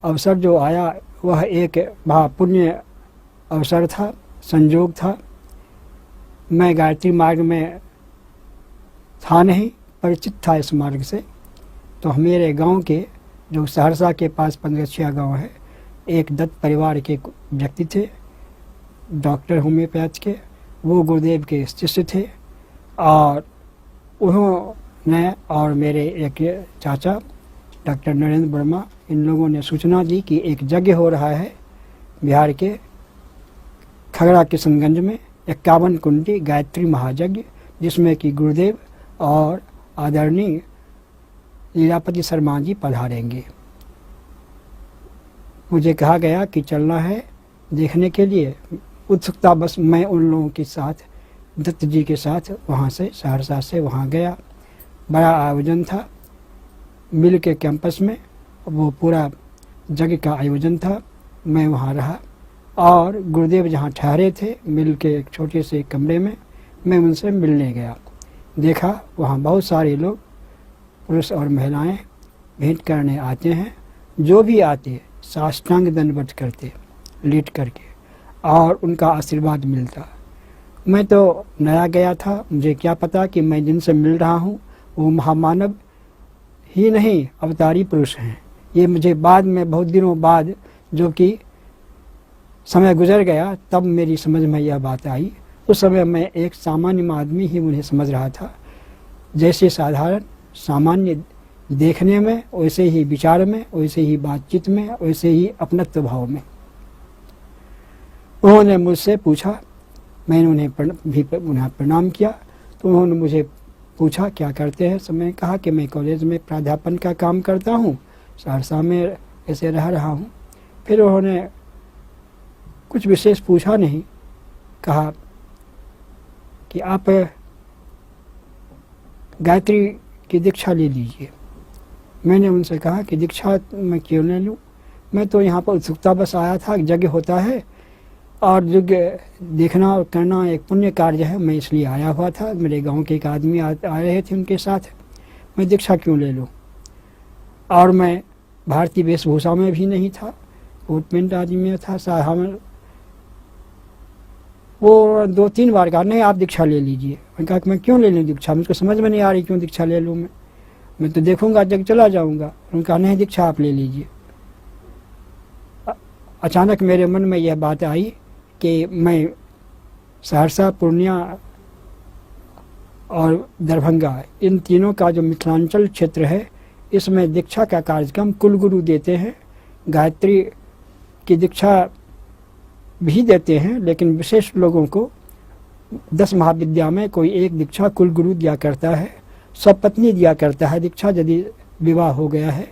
अवसर जो आया वह एक महापुण्य अवसर था, संयोग था। मैं गायत्री मार्ग में था नहीं, परिचित था इस मार्ग से। तो मेरे गांव के, जो सहरसा के पास पंद्रछिया गांव है, एक दत्त परिवार के व्यक्ति थे, डॉक्टर होम्योपैथ के। वो गुरुदेव के शिष्य थे और उन्होंने और मेरे एक चाचा डॉक्टर नरेंद्र वर्मा, इन लोगों ने सूचना दी कि एक यज्ञ हो रहा है बिहार के खगड़ा किशनगंज में, 51 कुंडी गायत्री महायज्ञ, जिसमें कि गुरुदेव और आदरणीय लीलापति शर्मा जी पधारेंगे। मुझे कहा गया कि चलना है देखने के लिए। उत्सुकता बस मैं उन लोगों के साथ, दत्त जी के साथ वहाँ से, सहरसा से वहाँ गया। बड़ा आयोजन था मिल के कैंपस में, वो पूरा जगह का आयोजन था। मैं वहाँ रहा और गुरुदेव जहाँ ठहरे थे मिल के एक छोटे से कमरे में, मैं उनसे मिलने गया। देखा वहाँ बहुत सारे लोग, पुरुष और महिलाएं भेंट करने आते हैं। जो भी आते साष्टांग दंडवत करते लेट करके और उनका आशीर्वाद मिलता। मैं तो नया गया था, मुझे क्या पता कि मैं जिनसे मिल रहा हूँ वो महामानव ही नहीं, अवतारी पुरुष हैं। ये मुझे बाद में, बहुत दिनों बाद, जो कि समय गुजर गया, तब मेरी समझ में यह बात आई। उस समय मैं एक सामान्य आदमी ही उन्हें समझ रहा था, जैसे साधारण सामान्य देखने में, वैसे ही विचार में, वैसे ही बातचीत में, वैसे ही अपनत्व भाव में। उन्होंने मुझसे पूछा, मैंने उन्हें प्रणाम किया। तो उन्होंने मुझे पूछा क्या करते हैं। तो मैंने कहा कि मैं कॉलेज में प्राध्यापन का काम करता हूँ, सहरसा में ऐसे रह रहा हूँ। फिर उन्होंने कुछ विशेष पूछा नहीं, कहा कि आप गायत्री की दीक्षा ले लीजिए। मैंने उनसे कहा कि दीक्षा मैं क्यों ले लूँ, मैं तो यहाँ पर उत्सुकता बस आया था, यज्ञ होता है और यज्ञ देखना और करना एक पुण्य कार्य है, मैं इसलिए आया हुआ था। मेरे गांव के एक आदमी आ रहे थे, उनके साथ मैं दीक्षा क्यों ले लूँ। और मैं भारतीय वेशभूषा में भी नहीं था, कोट पैंट आदमी में था। हम वो 2-3 बार कहा नहीं आप दीक्षा ले लीजिए। मैं कहा कि मैं क्यों ले लूँ दीक्षा, मुझको समझ में नहीं आ रही क्यों दीक्षा ले लूँ। मैं तो देखूंगा जग चला जाऊंगा। उन्होंने कहा नहीं दीक्षा आप ले लीजिए। अचानक मेरे मन में यह बात आई कि मैं सहरसा, पूर्णिया और दरभंगा, इन तीनों का जो मिथिलांचल क्षेत्र है, इसमें दीक्षा का कार्यक्रम कुलगुरु देते हैं। गायत्री की दीक्षा भी देते हैं, लेकिन विशेष लोगों को 10 महाविद्या में कोई एक दीक्षा कुलगुरु दिया करता है, सब पत्नी दिया करता है दीक्षा यदि विवाह हो गया है।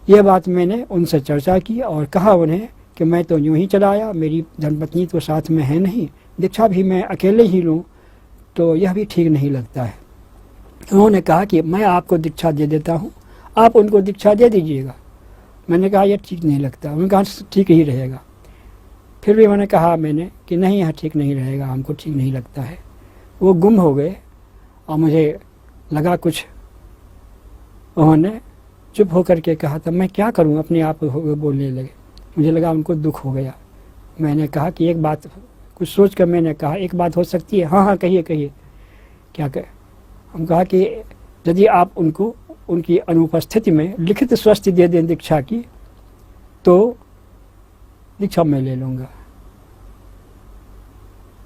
यह बात मैंने उनसे चर्चा की और कहा उन्हें कि मैं तो यूं ही चला आया, मेरी धर्मपत्नी तो साथ में है नहीं, दीक्षा भी मैं अकेले ही लूं तो यह भी ठीक नहीं लगता है। उन्होंने कहा कि मैं आपको दीक्षा दे देता हूं, आप उनको दीक्षा दे दीजिएगा। मैंने कहा यह ठीक नहीं लगता। उन्होंने कहा ठीक ही रहेगा। फिर भी मैंने कहा कि नहीं यह ठीक नहीं रहेगा, हमको ठीक नहीं लगता है। वो गुम हो गए और मुझे लगा कुछ, उन्होंने चुप होकर के कहा था। मैं क्या करूं, अपने आप बोलने लगे। मुझे लगा उनको दुख हो गया। मैंने कहा कि एक बात, कुछ सोच कर मैंने कहा एक बात हो सकती है। हाँ हाँ कहिए कहिए। क्या कहे। हम कहा कि यदि आप उनको उनकी अनुपस्थिति में लिखित स्वस्थ दे दें दीक्षा की, तो दीक्षा मैं ले लूँगा।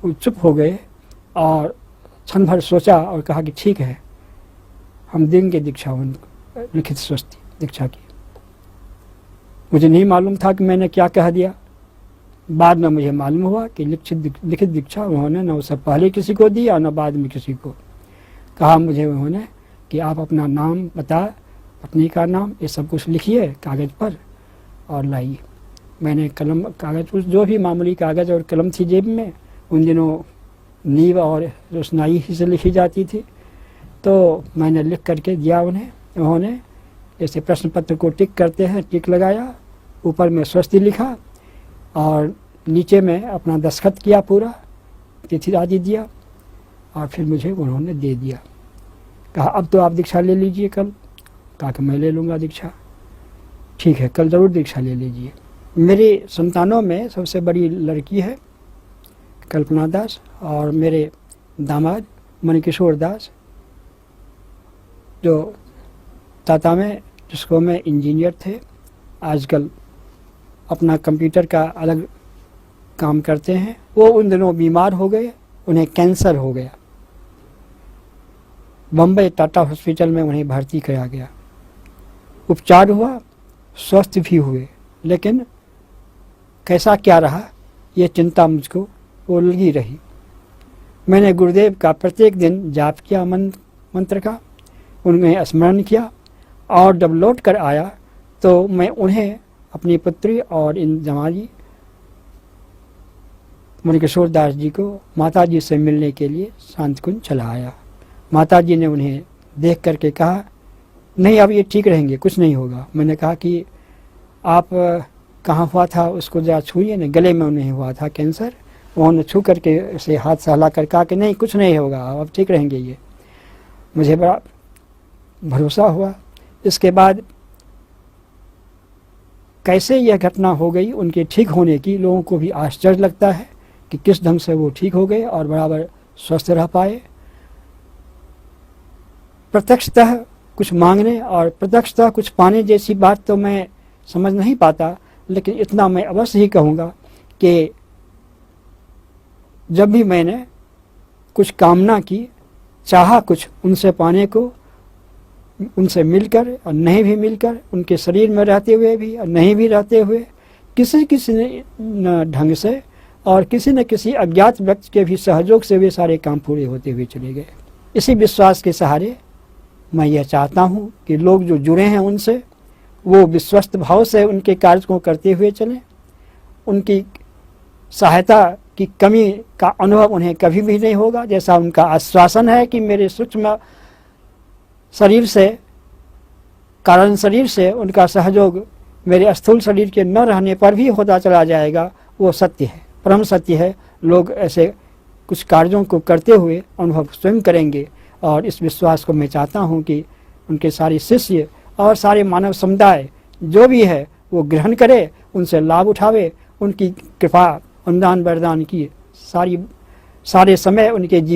वो चुप हो गए और क्षण भर सोचा और कहा कि ठीक है हम देंगे दीक्षा, उनको लिखित स्वस्थ दीक्षा की। मुझे नहीं मालूम था कि मैंने क्या कह दिया। बाद में मुझे मालूम हुआ कि लिखित दीक्षा उन्होंने न उससे पहले किसी को दी और न बाद में किसी को। कहा मुझे उन्होंने कि आप अपना नाम, पता, पत्नी का नाम, ये सब कुछ लिखिए कागज़ पर और लाइए। मैंने कलम, कागज़, जो भी मामूली कागज़ और कलम थी जेब में, उन दिनों नीव और रोशनाई ही से लिखी जाती थी, तो मैंने लिख करके दिया उन्हें। उन्होंने जैसे प्रश्न पत्र को टिक करते हैं, टिक लगाया, ऊपर में स्वस्ति लिखा और नीचे में अपना दस्तखत किया, पूरा तिथि आदि दिया और फिर मुझे उन्होंने दे दिया। कहा अब तो आप दीक्षा ले लीजिए कल। कहा कि मैं ले लूँगा दीक्षा। ठीक है, कल ज़रूर दीक्षा ले लीजिए। मेरी संतानों में सबसे बड़ी लड़की है कल्पना दास, और मेरे दामाद मणिकिशोर दास, जो टाटा में जिसको में इंजीनियर थे, आजकल अपना कंप्यूटर का अलग काम करते हैं। वो उन दिनों बीमार हो गए, उन्हें कैंसर हो गया। बम्बई टाटा हॉस्पिटल में उन्हें भर्ती कराया गया, उपचार हुआ, स्वस्थ भी हुए, लेकिन कैसा क्या रहा ये चिंता मुझको वो लगी रही। मैंने गुरुदेव का प्रत्येक दिन जाप किया, मंत्र का, उन्हें स्मरण किया, और जब लौट कर आया तो मैं उन्हें अपनी पुत्री और इन जमाजी मणिकिशोर दास जी को माता जी से मिलने के लिए शांत कुंज चला आया। माता जी ने उन्हें देख करके कहा, नहीं अब ये ठीक रहेंगे, कुछ नहीं होगा। मैंने कहा कि आप कहाँ हुआ था उसको जरा छूइए न, गले में उन्हें हुआ था कैंसर। उन्होंने छू करके उसे हाथ से हिला कर कहा कि नहीं कुछ नहीं होगा, अब ठीक रहेंगे ये। मुझे बड़ा भरोसा हुआ। इसके बाद कैसे यह घटना हो गई उनके ठीक होने की, लोगों को भी आश्चर्य लगता है कि किस ढंग से वो ठीक हो गए और बराबर स्वस्थ रह पाए। प्रत्यक्षतः कुछ मांगने और प्रत्यक्षतः कुछ पाने जैसी बात तो मैं समझ नहीं पाता, लेकिन इतना मैं अवश्य ही कहूँगा कि जब भी मैंने कुछ कामना की, चाहा कुछ उनसे पाने को, उनसे मिलकर और नहीं भी मिलकर, उनके शरीर में रहते हुए भी और नहीं भी रहते हुए, किसी किसी न ढंग से और किसी न किसी अज्ञात व्यक्ति के भी सहयोग से वे सारे काम पूरे होते हुए चले गए। इसी विश्वास के सहारे मैं यह चाहता हूँ कि लोग जो जुड़े हैं उनसे वो विश्वस्त भाव से उनके कार्य को करते हुए चलें। उनकी सहायता की कमी का अनुभव उन्हें कभी भी नहीं होगा। जैसा उनका आश्वासन है कि मेरे सूक्ष्म शरीर से, कारण शरीर से उनका सहयोग मेरे स्थूल शरीर के न रहने पर भी होता चला जाएगा, वो सत्य है, परम सत्य है। लोग ऐसे कुछ कार्यों को करते हुए अनुभव स्वयं करेंगे, और इस विश्वास को मैं चाहता हूँ कि उनके सारे शिष्य और सारे मानव समुदाय जो भी है वो ग्रहण करे, उनसे लाभ उठावे, उनकी कृपा अनुदान वरदान की सारे समय उनके